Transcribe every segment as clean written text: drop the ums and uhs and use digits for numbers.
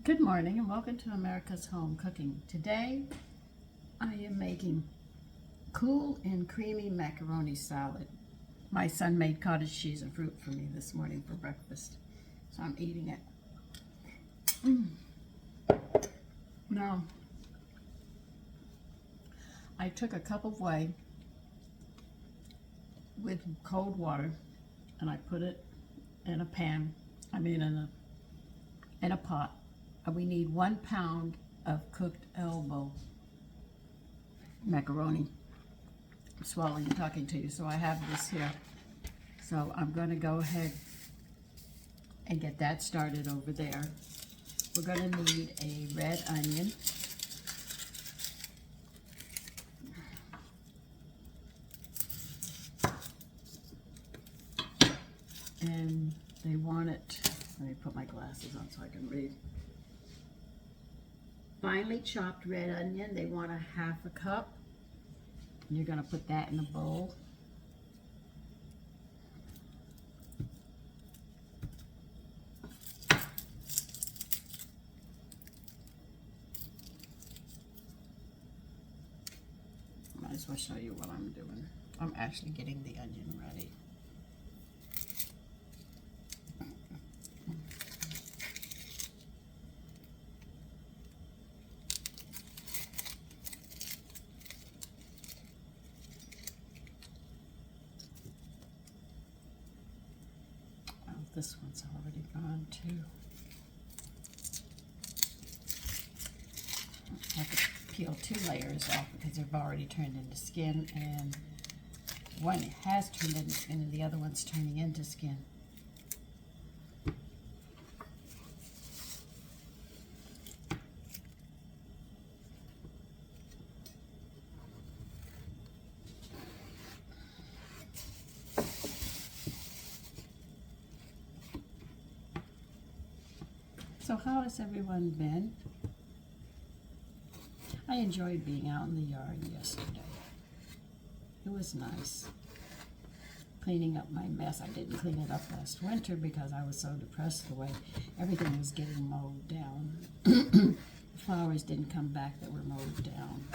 Good morning and welcome to America's Home Cooking. Today I am making cool and creamy macaroni salad. My son made cottage cheese and fruit for me this morning for breakfast, so I'm eating it. Now, I took a cup of whey with cold water and I put it in a pan, in a pot. We need 1 pound of cooked elbow macaroni. I'm swallowing and talking to you, so I have this here. So I'm going to go ahead and get that started over there. We're going to need a red onion. And they want it, let me put my glasses on so I can read. Finely chopped red onion, they want 1/2 cup. You're going to put that in a bowl. Might as well show you what I'm doing. I'm actually getting the onion ready. This one's already gone too. I have to peel 2 layers off because they've already turned into skin, and one has turned into skin and the other one's turning into skin. So how has everyone been? I enjoyed being out in the yard yesterday. It was nice. Cleaning up my mess. I didn't clean it up last winter because I was so depressed the way everything was getting mowed down. Flowers didn't come back that were mowed down.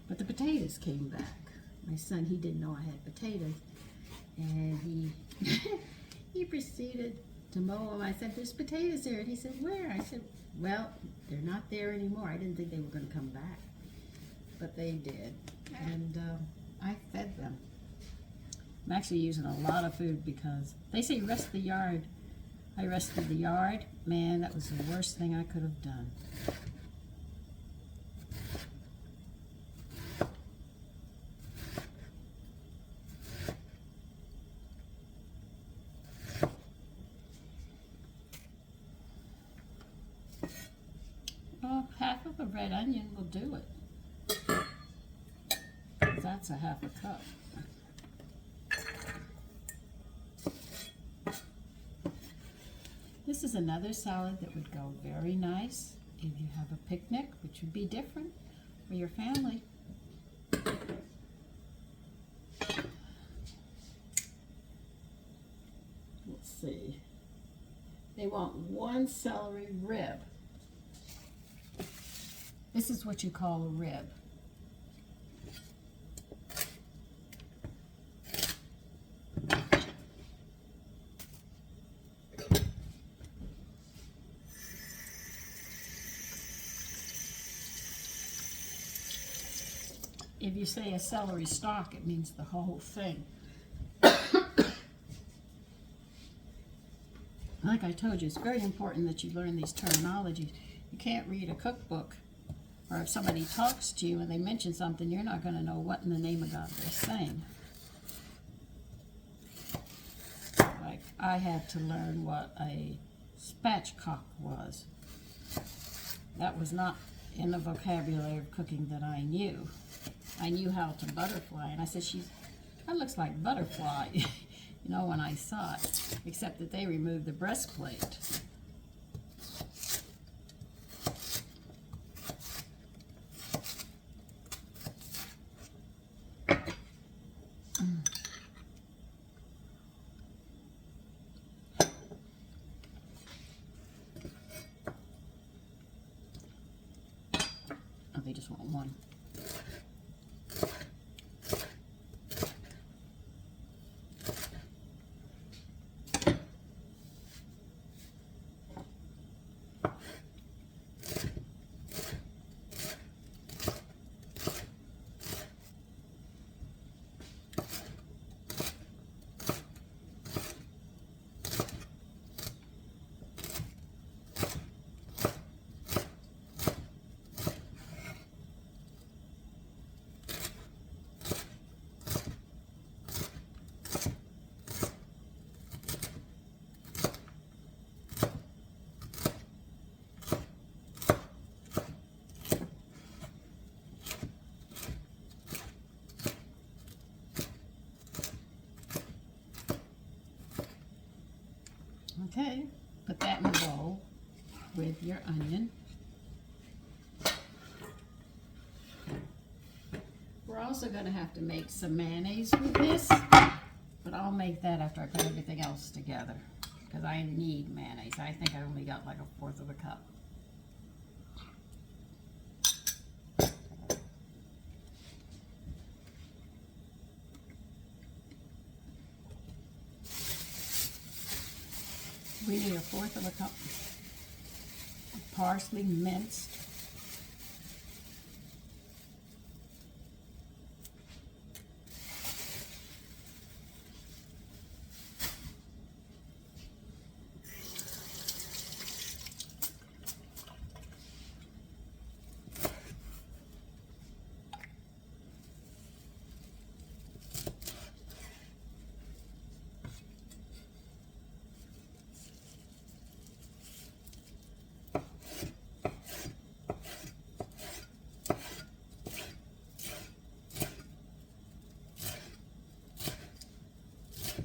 But the potatoes came back. My son, he didn't know I had potatoes. And he proceeded to mow them. I said, "There's potatoes there." And he said, "Where?" I said, "Well, they're not there anymore." I didn't think they were going to come back, but they did. And I fed them. I'm actually using a lot of food because they say rest the yard. I rested the yard. Man, that was the worst thing I could have done. Well, 1/2 of a red onion will do it. That's 1/2 cup. This is another salad that would go very nice if you have a picnic, which would be different for your family. Let's see. They want 1 celery rib. This is what you call a rib. If you say a celery stalk, it means the whole thing. Like I told you, it's very important that you learn these terminologies. You can't read a cookbook, or if somebody talks to you and they mention something, you're not going to know what in the name of God they're saying. Like, I had to learn what a spatchcock was. That was not in the vocabulary of cooking that I knew. I knew how to butterfly, and I said, that looks like butterfly, you know, when I saw it, except that they removed the breastplate. they just want one. Okay, put that in a bowl with your onion. We're also going to have to make some mayonnaise with this, but I'll make that after I put everything else together, because I need mayonnaise. I think I only got like 1/4 of a cup. We need 1/4 of a cup of parsley minced.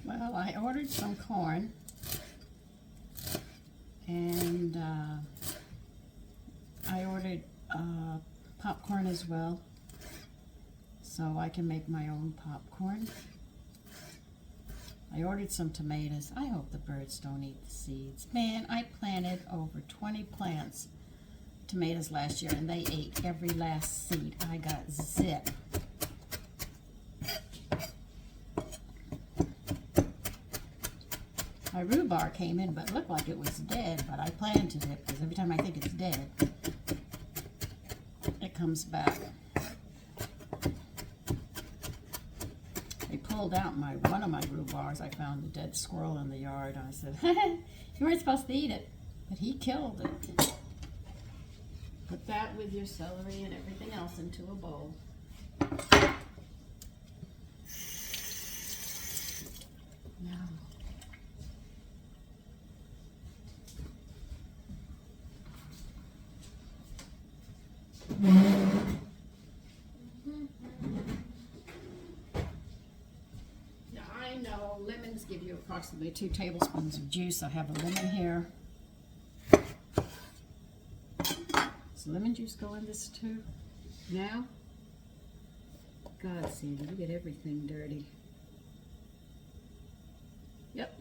Well, I ordered some corn, and I ordered popcorn as well, so I can make my own popcorn. I ordered some tomatoes. I hope the birds don't eat the seeds. Man, I planted over 20 plants, tomatoes last year, and they ate every last seed. I got zip. My rhubarb came in, but it looked like it was dead, but I planted it, because every time I think it's dead, it comes back. They pulled out one of my rhubarbs. I found a dead squirrel in the yard. I said, you weren't supposed to eat it, but he killed it. Put that with your celery and everything else into a bowl. Now, now I know lemons give you approximately 2 tablespoons of juice. I have a lemon here. Does lemon juice go in this too? Now? God, Sandy, you get everything dirty. Yep.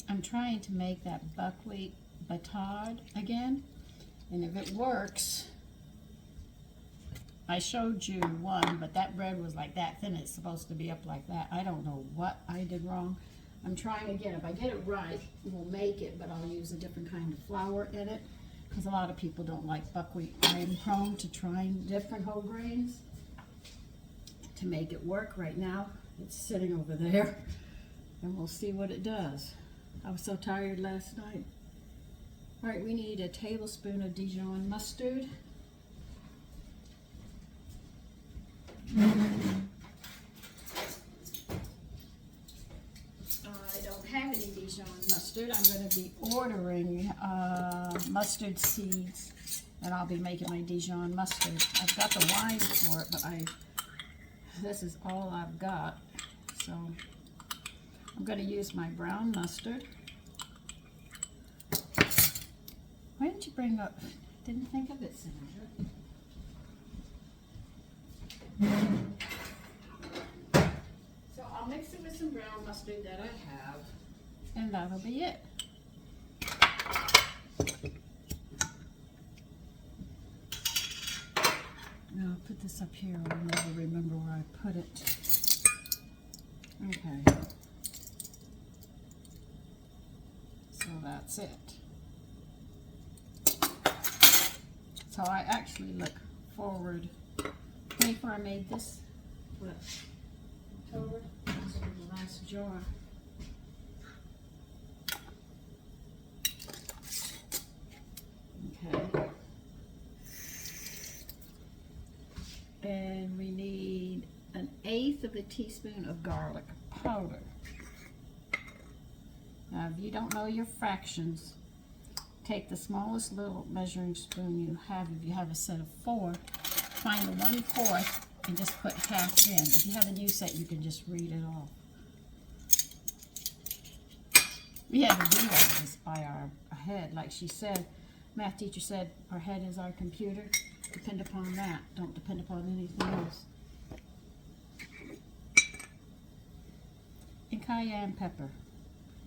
I'm trying to make that buckwheat batard again, and if it works, I showed you one, but that bread was like that thin. It's supposed to be up like that. I don't know what I did wrong. I'm trying again. If I get it right, we'll make it, but I'll use a different kind of flour in it, because a lot of people don't like buckwheat. I am prone to trying different whole grains to make it work. Right now, it's sitting over there, and we'll see what it does. I was so tired last night. All right, we need a tablespoon of Dijon mustard. I don't have any Dijon mustard. I'm going to be ordering mustard seeds, and I'll be making my Dijon mustard. I've got the wine for it, but this is all I've got. So I'm going to use my brown mustard. Why didn't you bring up? Didn't think of it, Sandra. some brown mustard that I have, and that'll be it. Now I'll put this up here. I'll never remember where I put it. Okay. So that's it. So I actually look forward. Before I made this, what? October? This was the last jar. Okay. And we need 1/8 of a teaspoon of garlic powder. Now, if you don't know your fractions, take the smallest little measuring spoon you have. If you have a set of 4, find the 1/4 and just put half in. If you have a new set, you can just read it off. We have to do all this by our head. Like she said, math teacher said, our head is our computer. Depend upon that. Don't depend upon anything else. And cayenne pepper.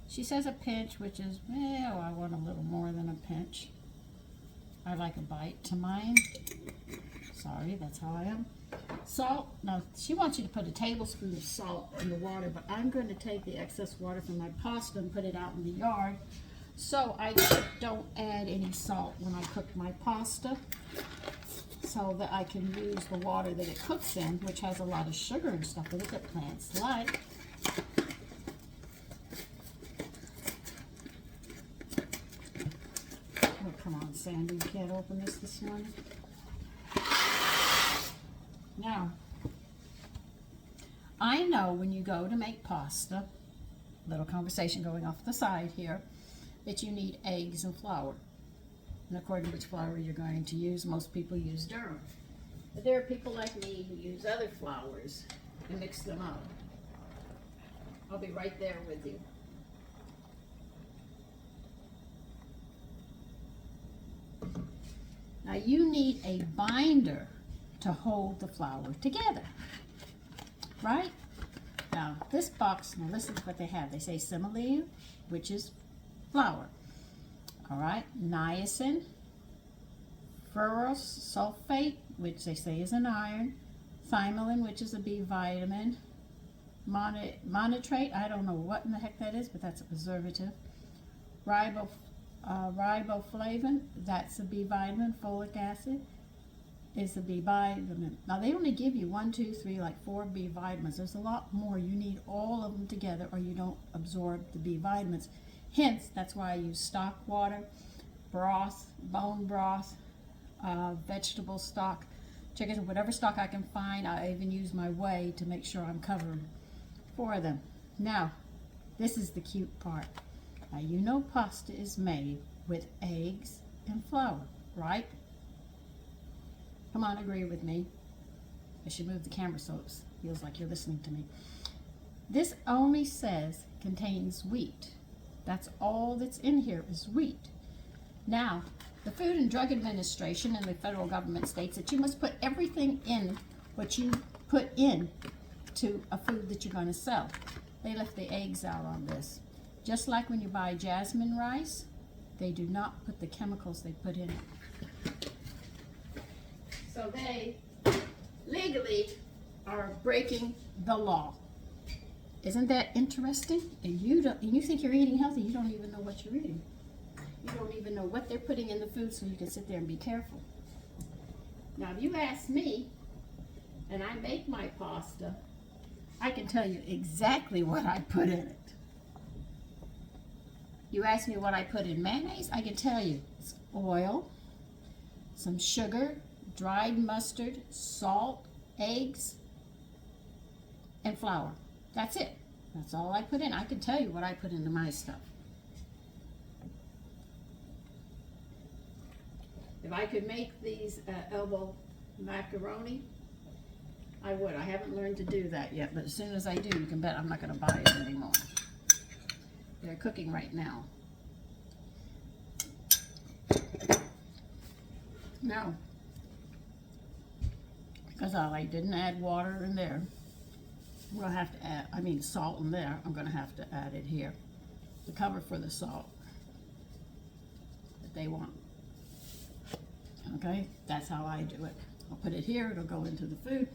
She says a pinch, which is, well, I want a little more than a pinch. I like a bite to mine. Sorry, that's how I am. Salt. Now, she wants you to put a tablespoon of salt in the water, but I'm going to take the excess water from my pasta and put it out in the yard. So I don't add any salt when I cook my pasta, so that I can use the water that it cooks in, which has a lot of sugar and stuff that the plants like. Oh, come on, Sandy, you can't open this morning? Now, I know when you go to make pasta, little conversation going off the side here, that you need eggs and flour. And according to which flour you're going to use, most people use durum. But there are people like me who use other flours and mix them up. I'll be right there with you. Now you need a binder to hold the flour together, right? Now this box, now listen to what they have. They say semolina, which is flour. All right, niacin, ferrous sulfate, which they say is an iron, thymolene, which is a B vitamin, monotrate, I don't know what in the heck that is, but that's a preservative, riboflavin, that's a B vitamin, folic acid is a B vitamin. Now they only give you 1, 2, 3, like 4 B vitamins. There's a lot more. You need all of them together or you don't absorb the B vitamins. Hence, that's why I use stock water, broth, bone broth, vegetable stock, chicken, whatever stock I can find. I even use my whey to make sure I'm covering for them. Now, this is the cute part. Now, you know pasta is made with eggs and flour, right? Come on, agree with me. I should move the camera so it feels like you're listening to me. This only says contains wheat. That's all that's in here is wheat. Now, the Food and Drug Administration and the federal government states that you must put everything in what you put in to a food that you're going to sell. They left the eggs out on this. Just like when you buy jasmine rice, they do not put the chemicals they put in it. So they legally are breaking the law. Isn't that interesting? And you think you're eating healthy, you don't even know what you're eating. You don't even know what they're putting in the food, so you can sit there and be careful. Now, if you ask me, and I make my pasta, I can tell you exactly what I put in it. You ask me what I put in mayonnaise, I can tell you. It's oil, some sugar, dried mustard, salt, eggs, and flour. That's it. That's all I put in. I can tell you what I put into my stuff. If I could make these elbow macaroni, I would. I haven't learned to do that yet, but as soon as I do, you can bet I'm not going to buy it anymore. They're cooking right now. Now, because I didn't add water in there, we'll have to add, I mean salt in there, I'm going to have to add it here. The cover for the salt that they want. Okay, that's how I do it. I'll put it here, it'll go into the food.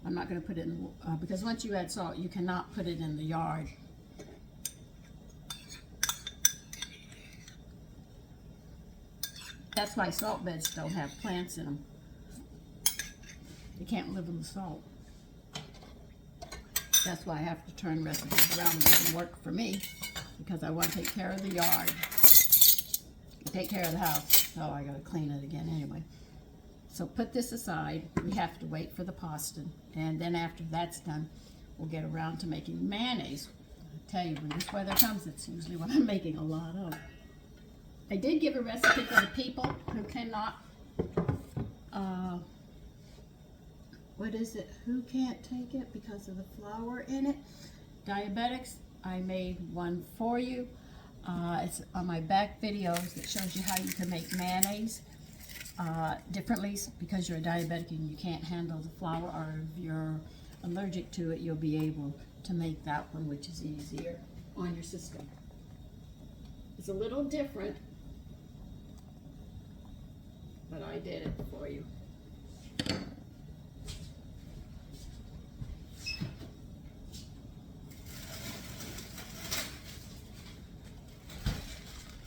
I'm not going to put it in, because once you add salt, you cannot put it in the yard. That's why salt beds don't have plants in them. They can't live in the salt. That's why I have to turn recipes around and make them work for me, because I want to take care of the yard, take care of the house. So I got to clean it again anyway. So put this aside. We have to wait for the pasta, and then after that's done, we'll get around to making mayonnaise. I tell you, when this weather comes, it's usually what I'm making a lot of. I did give a recipe for the people who cannot, who can't take it because of the flour in it. Diabetics, I made one for you. It's on my back videos that shows you how you can make mayonnaise differently, because you're a diabetic and you can't handle the flour, or if you're allergic to it, you'll be able to make that one, which is easier on your system. It's a little different, but I did it for you.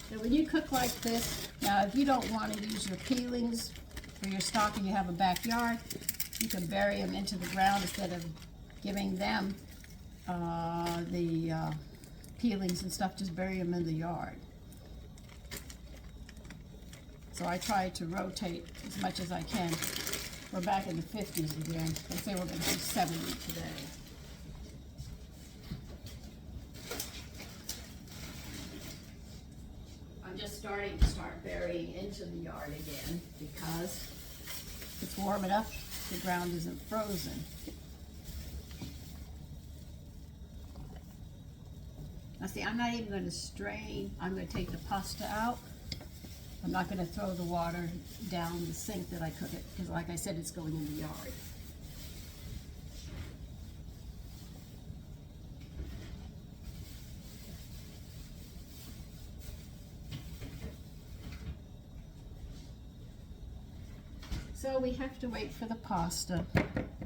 So when you cook like this, now if you don't want to use your peelings for your stock and you have a backyard, you can bury them into the ground instead of giving them the peelings and stuff. Just bury them in the yard. So I try to rotate as much as I can. We're back in the 50s again. They say we're going to be 70 today. I'm just starting to burying into the yard again because it's warm enough, the ground isn't frozen. Now see, I'm not even going to strain. I'm going to take the pasta out. I'm not going to throw the water down the sink that I cook it, because like I said, it's going in the yard. So we have to wait for the pasta.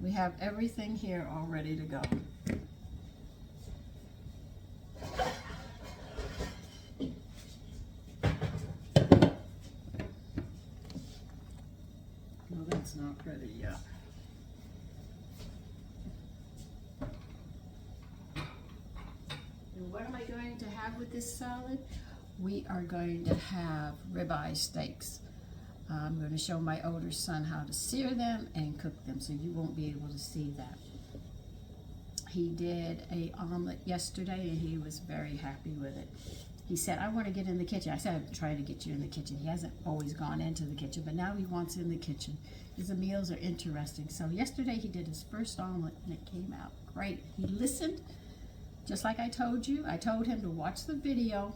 We have everything here all ready to go. No, that's not ready yet. And what am I going to have with this salad? We are going to have ribeye steaks. I'm going to show my older son how to sear them and cook them, so you won't be able to see that. He did an omelet yesterday and he was very happy with it. He said, I want to get in the kitchen. I said, I'm trying to get you in the kitchen. He hasn't always gone into the kitchen, but now he wants in the kitchen because the meals are interesting. So yesterday he did his first omelet and it came out great. He listened, just like I told you. I told him to watch the video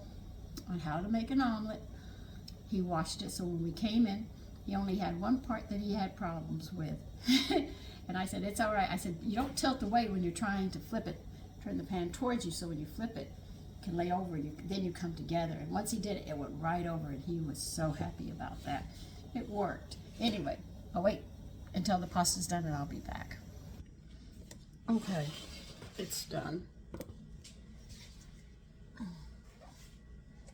on how to make an omelet. He watched it, so when we came in, he only had one part that he had problems with. And I said, it's all right. I said, you don't tilt away when you're trying to flip it. Turn the pan towards you, so when you flip it, it can lay over you. Then you come together. And once he did it, it went right over, and he was so happy about that. It worked. Anyway, I'll wait until the pasta's done, and I'll be back. Okay, it's done.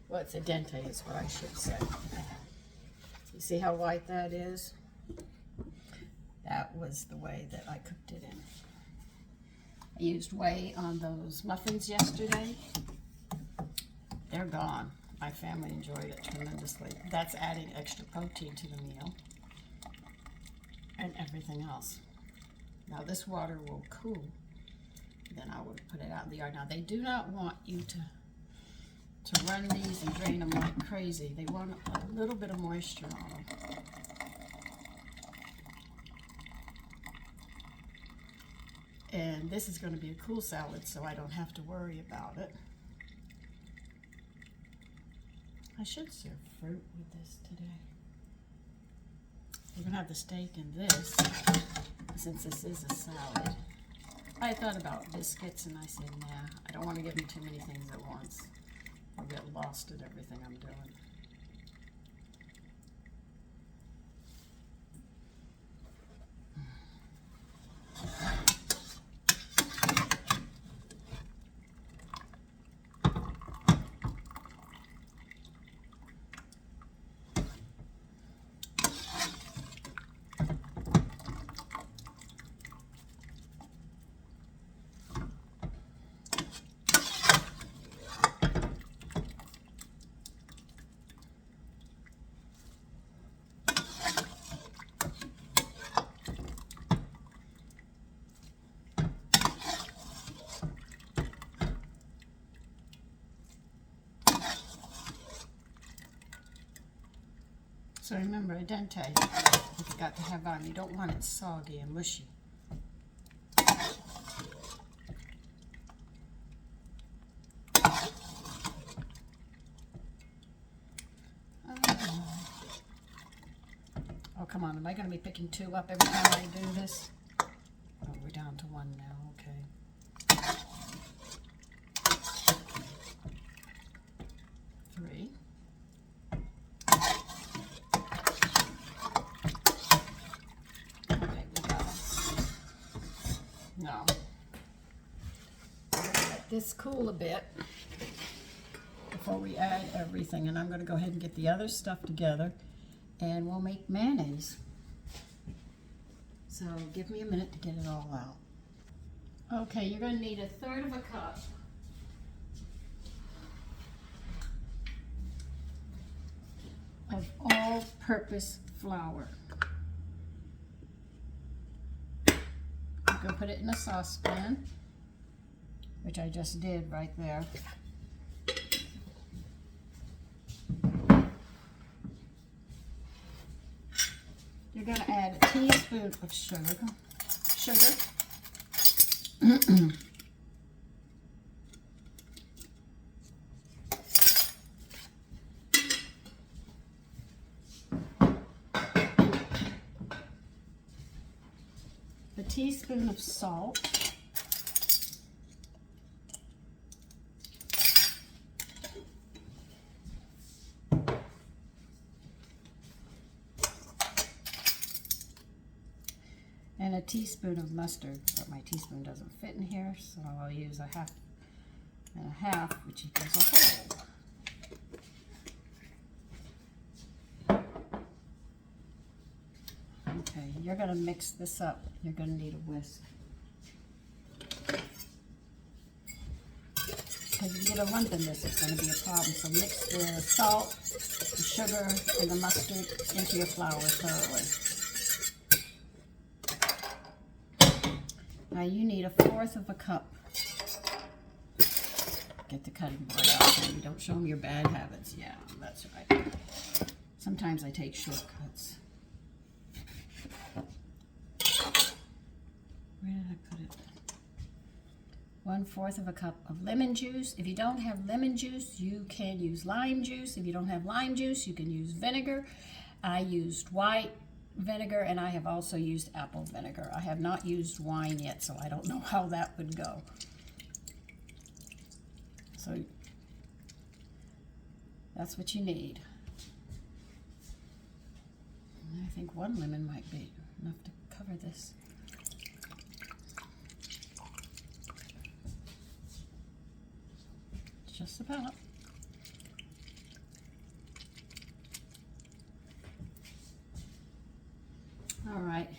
Well, it's a dente is what I should say. You see how white that is? That was the way that I cooked it in. I used whey on those muffins yesterday. They're gone. My family enjoyed it tremendously. That's adding extra protein to the meal and everything else. Now this water will cool. Then I would put it out in the yard. Now they do not want you to run these and drain them like crazy. They want a little bit of moisture on them. And this is going to be a cool salad, so I don't have to worry about it. I should serve fruit with this today. We're going to have the steak in this, since this is a salad. I thought about biscuits and I said, nah, I don't want to give them too many things at once. I'll get lost at everything I'm doing. So remember, al dente, it's got to have on. You don't want it soggy and mushy. Oh, come on. Am I going to be picking 2 up every time I do this? Oh, we're down to 1 now. Okay. 3. Okay, we got 'em. No. Let this cool a bit before we add everything. And I'm going to go ahead and get the other stuff together. And we'll make mayonnaise. So give me a minute to get it all out. Okay, you're going to need 1/3 cup of all-purpose flour. I'm going to put it in a saucepan, which I just did right there. You're going to add a teaspoon of sugar. A teaspoon of salt. And a teaspoon of mustard, but my teaspoon doesn't fit in here, so I'll use a half and a half, which equals a whole. Okay, you're going to mix this up. You're going to need a whisk. Because if you get a lump in this, it's going to be a problem. So mix the salt, the sugar, and the mustard into your flour thoroughly. Now you need 1/4 cup. Get the cutting board out so you don't show them your bad habits. Yeah, that's right. Sometimes I take shortcuts. Where did I put it? 1/4 cup of lemon juice. If you don't have lemon juice, you can use lime juice. If you don't have lime juice, you can use vinegar. I used white vinegar, and I have also used apple vinegar. I have not used wine yet, so I don't know how that would go. So that's what you need. I think 1 lemon might be enough to cover this. Just about. All right,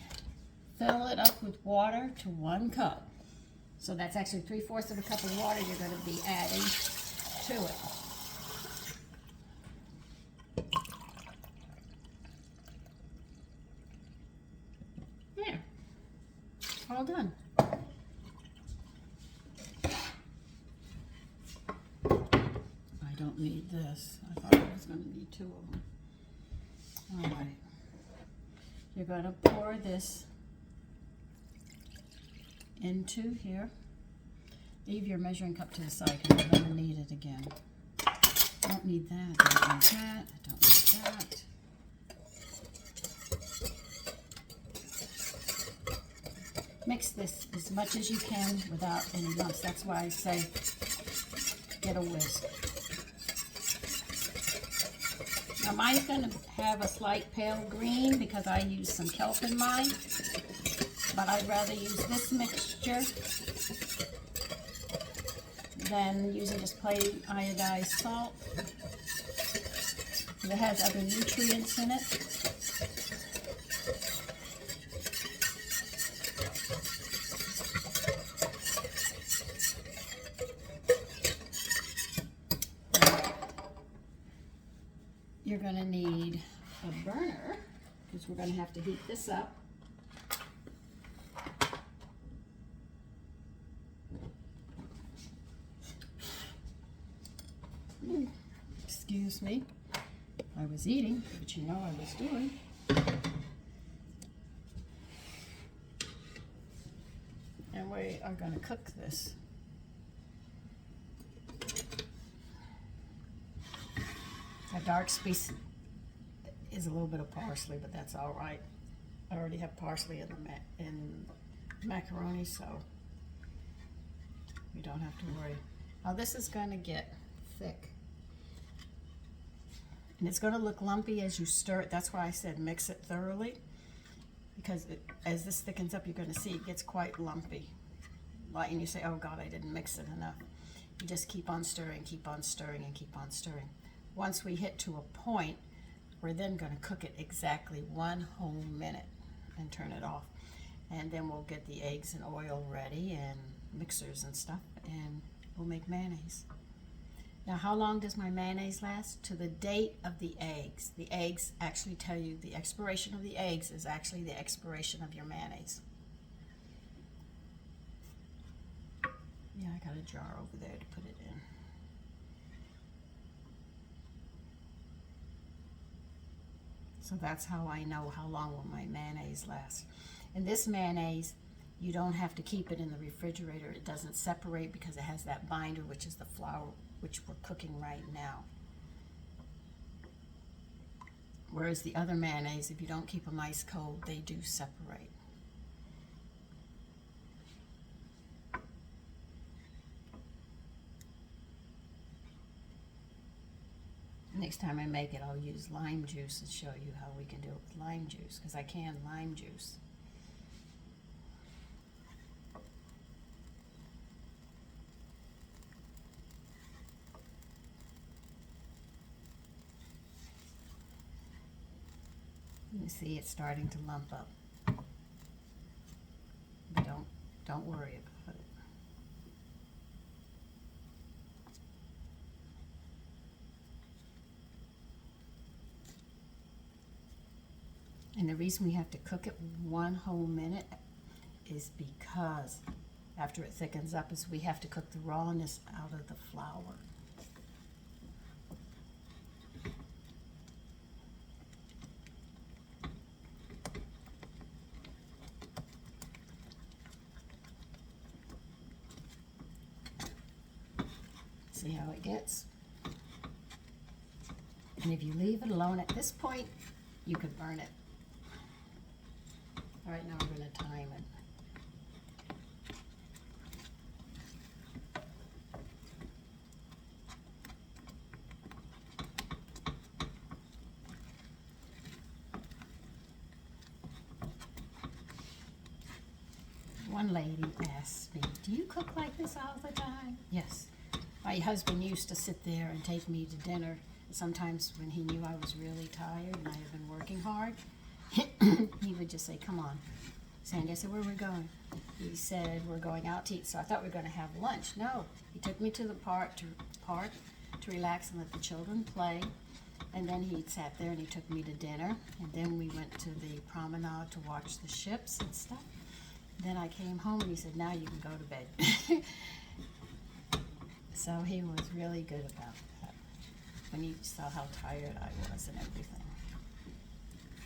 fill it up with water to 1 cup. So that's actually 3/4 cup of water you're going to be adding to it. There, all done. I don't need this. I thought I was going to need 2 of them. All right. You're going to pour this into here. Leave your measuring cup to the side because you're going to need it again. Don't need that, don't need that, don't need that. Mix this as much as you can without any lumps. That's why I say get a whisk. Now mine's going to have a slight pale green because I use some kelp in mine, but I'd rather use this mixture than using just plain iodized salt. It has other nutrients in it. You're going to need a burner because we're going to have to heat this up. Excuse me. I was eating, but you know I was doing. And we are going to cook this. A dark spice is a little bit of parsley, but that's all right. I already have parsley in macaroni, so you don't have to worry. Now this is going to get thick. And it's going to look lumpy as you stir it. That's why I said mix it thoroughly. Because as this thickens up, you're going to see it gets quite lumpy. And you say, oh God, I didn't mix it enough. You just keep on stirring, keep on stirring, and keep on stirring. Once we hit to a point, we're then going to cook it exactly 1 whole minute and turn it off. And then we'll get the eggs and oil ready and mixers and stuff, and we'll make mayonnaise. Now, how long does my mayonnaise last? To the date of the eggs. The eggs actually tell you the expiration of the eggs is actually the expiration of your mayonnaise. Yeah, I got a jar over there to put it in. So that's how I know how long will my mayonnaise last. And this mayonnaise, you don't have to keep it in the refrigerator. It doesn't separate because it has that binder, which is the flour, which we're cooking right now. Whereas the other mayonnaise, if you don't keep them ice cold, they do separate. Next time I make it, I'll use lime juice and show you how we can do it with lime juice, because I can lime juice. You see it's starting to lump up. But don't worry about it. And the reason we have to cook it 1 whole minute is because after it thickens up is we have to cook the rawness out of the flour. See how it gets? And if you leave it alone at this point, you could burn it. All right, now we're going to time it. One lady asked me, do you cook like this all the time? Yes. My husband used to sit there and take me to dinner. Sometimes when he knew I was really tired and I had been working hard, he would just say, come on, Sandy. I said, where are we going? He said, we're going out to eat. So I thought we were going to have lunch. No, he took me to the park to relax and let the children play. And then he sat there and he took me to dinner. And then we went to the promenade to watch the ships and stuff. Then I came home and he said, now you can go to bed. So he was really good about that when he saw how tired I was and everything.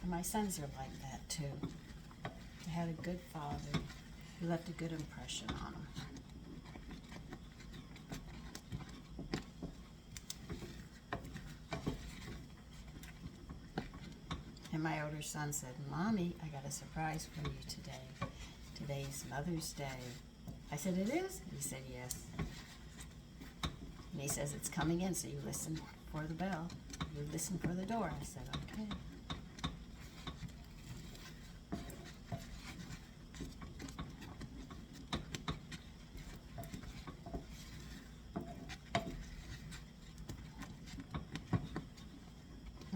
And my sons are like that too. They had a good father who left a good impression on them. And my older son said, Mommy, I got a surprise for you today. Today's Mother's Day. I said, it is? He said, yes. And he says, it's coming in, so you listen for the bell. You listen for the door. I said, okay.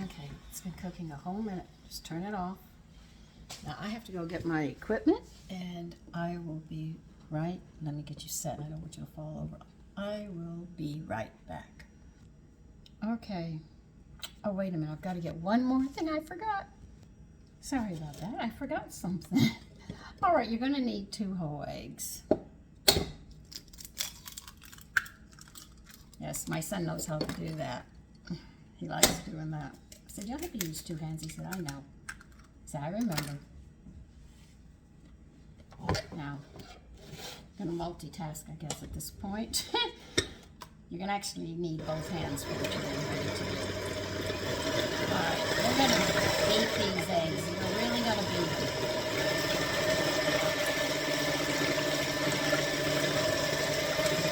Okay, it's been cooking a whole minute. Just turn it off. Now I have to go get my equipment, and I will be right. Let me get you set. I don't want you to fall over. I will be right back. Okay. Oh, wait a minute. I've got to get one more thing I forgot. Sorry about that. I forgot something. All right, you're going to need 2 whole eggs. Yes, my son knows how to do that. He likes doing that. I said, you don't have to use 2 hands. He said, I know. I said, I remember. Now, I'm going to multitask, I guess, at this point. You're going to actually need both hands for what you're getting ready to do. All right, we're going to beat these eggs. We're really going to beat them.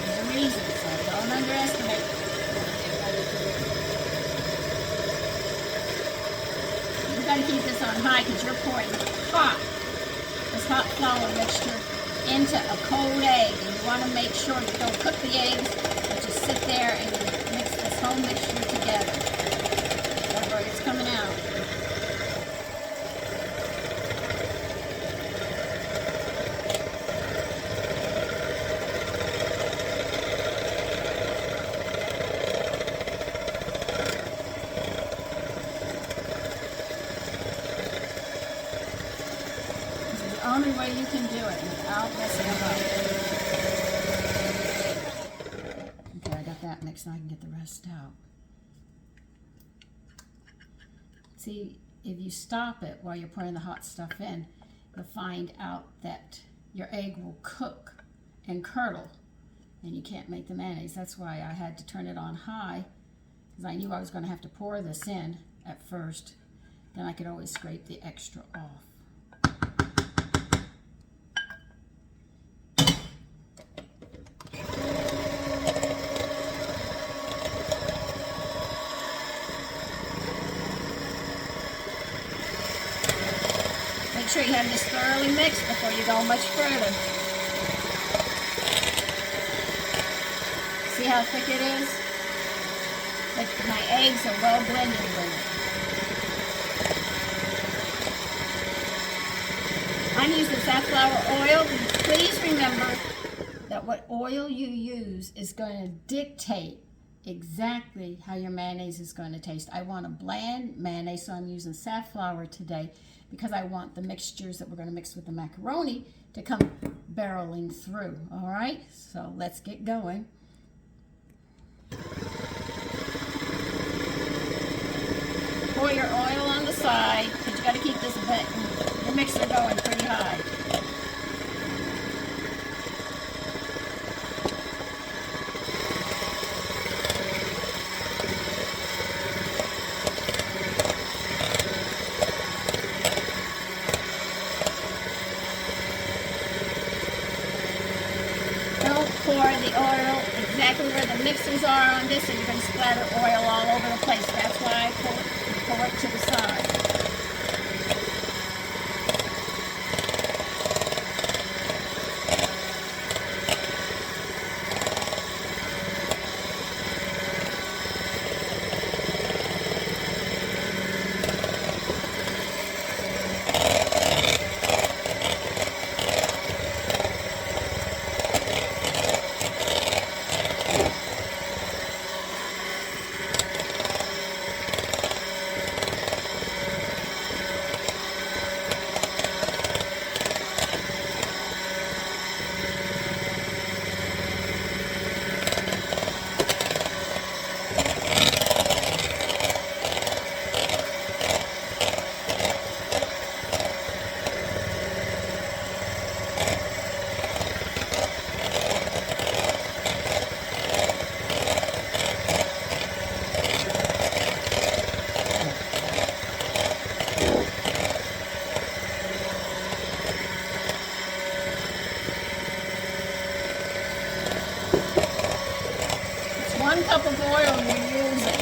There's a reason, so don't underestimate. You've got to keep this on high because you're pouring this hot flour mixture into a cold egg, and you want to make sure you don't cook the eggs, but you sit there and you mix this whole mixture together. Remember, it's coming out. The only way you can do it without messing them up. Okay, I got that mixed, and I can get the rest out. See, if you stop it while you're putting the hot stuff in, you'll find out that your egg will cook and curdle, and you can't make the mayonnaise. That's why I had to turn it on high, because I knew I was going to have to pour this in at first. Then I could always scrape the extra off. Make sure you have this thoroughly mixed before you go much further. See how thick it is? Like my eggs are well blended with it. I'm using safflower oil. Please remember that what oil you use is going to dictate exactly how your mayonnaise is going to taste. I want a bland mayonnaise, so I'm using safflower today, because I want the mixtures that we're going to mix with the macaroni to come barreling through. All right, so let's get going. Pour your oil on the side, because you got to keep this the mixer going pretty high. Pour the oil exactly where the mixers are on this, and you're going to splatter oil all over the place. That's why I pour it to the side. 1 cup of oil you're using.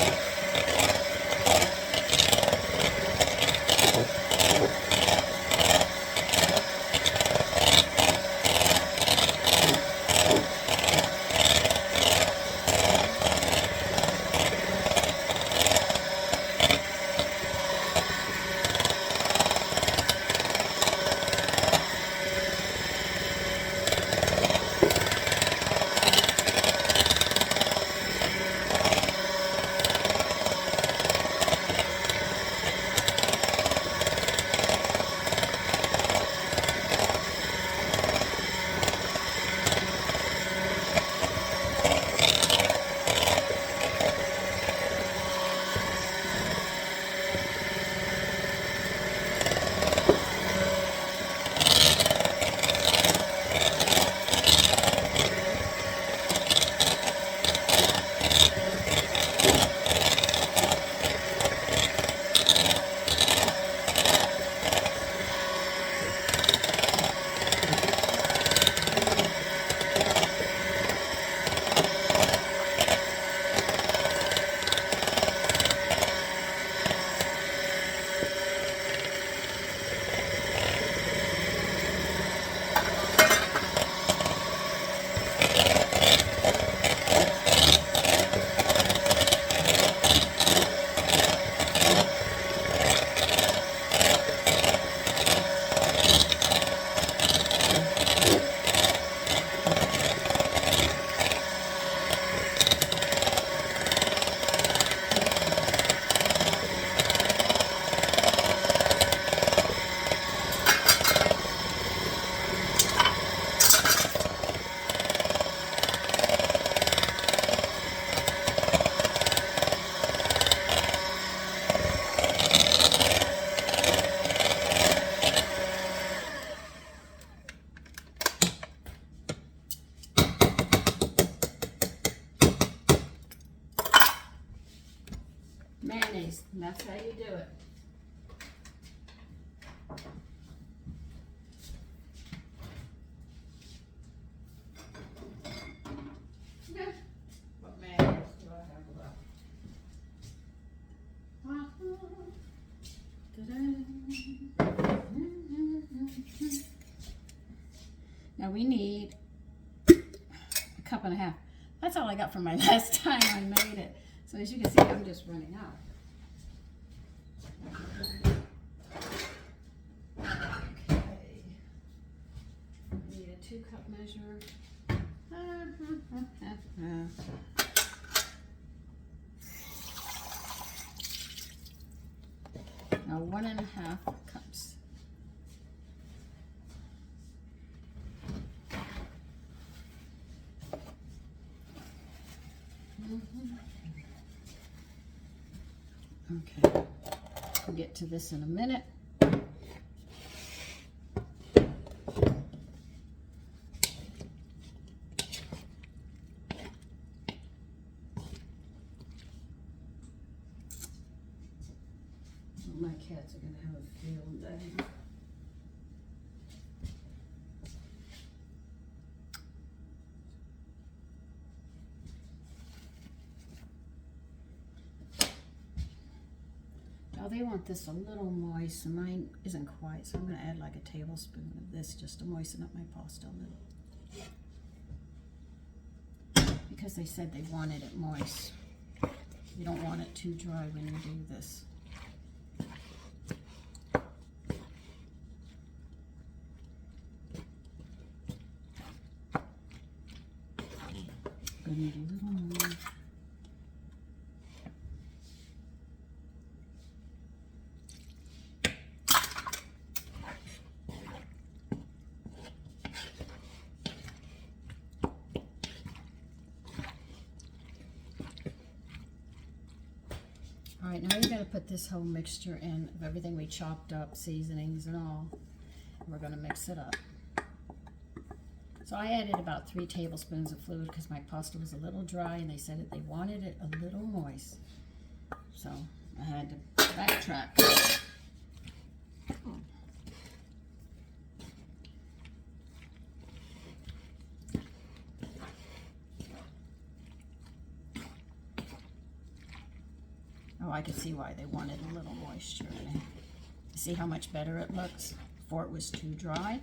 Mayonnaise, and that's how you do it. What mayonnaise do I have left? Now we need a cup and a half. That's all I got from my last time I made it. So as you can see, I'm just running out. Okay. Need a 2-cup measure. Now 1.5 cups. Okay, we'll get to this in a minute. My cats are going to have a field day. Oh, they want this a little moist, and mine isn't quite, so I'm going to add like a tablespoon of this just to moisten up my pasta a little. Because they said they wanted it moist. You don't want it too dry when you do this. Gonna need a little more. All right, now you're going to put this whole mixture in of everything we chopped up, seasonings and all. We're going to mix it up. So I added about 3 tablespoons of fluid because my pasta was a little dry and they said that they wanted it a little moist. So I had to backtrack. I could see why they wanted a little moisture in it. See how much better it looks before it was too dry?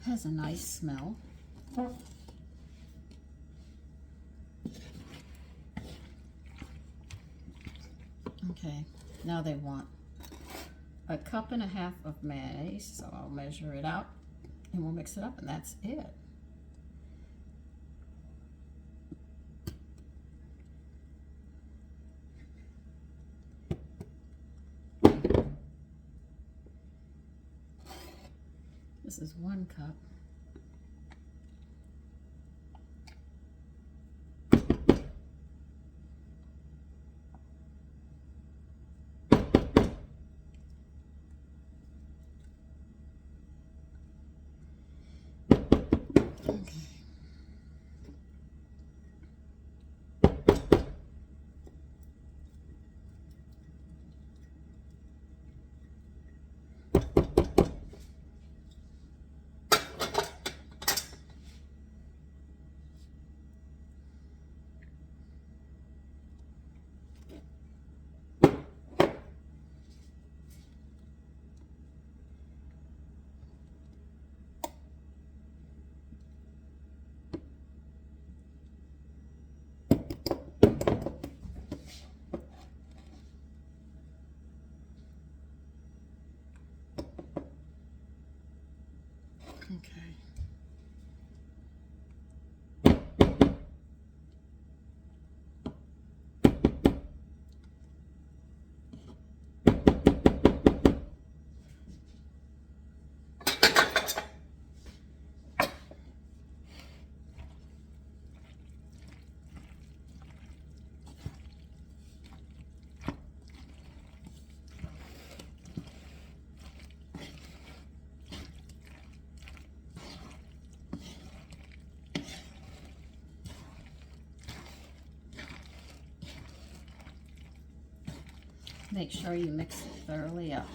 Has a nice smell. Okay, now they want 1.5 cups of mayonnaise, so I'll measure it out and we'll mix it up, and that's it. This is 1 cup. Okay. Make sure you mix it thoroughly up.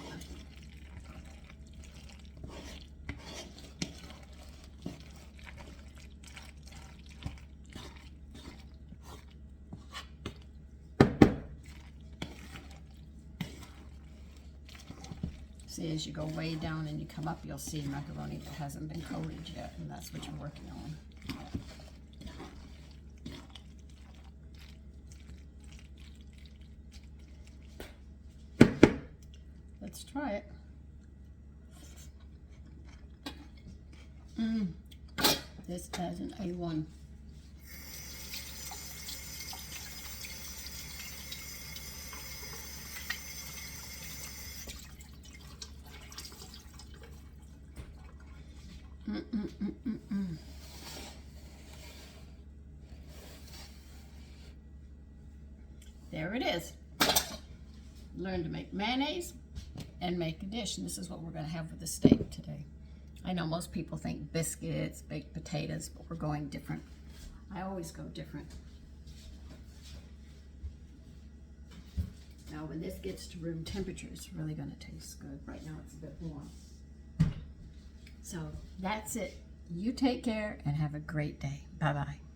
See, as you go way down and you come up, you'll see macaroni that hasn't been coated yet, and that's what you're working on. Let's try it. This has an A1. There it is. Learn to make mayonnaise and make a dish, and this is what we're going to have with the steak today. I know most people think biscuits, baked potatoes, but we're going different. I always go different. Now when this gets to room temperature, it's really going to taste good. Right now it's a bit warm. So that's it. You take care and have a great day. Bye-bye.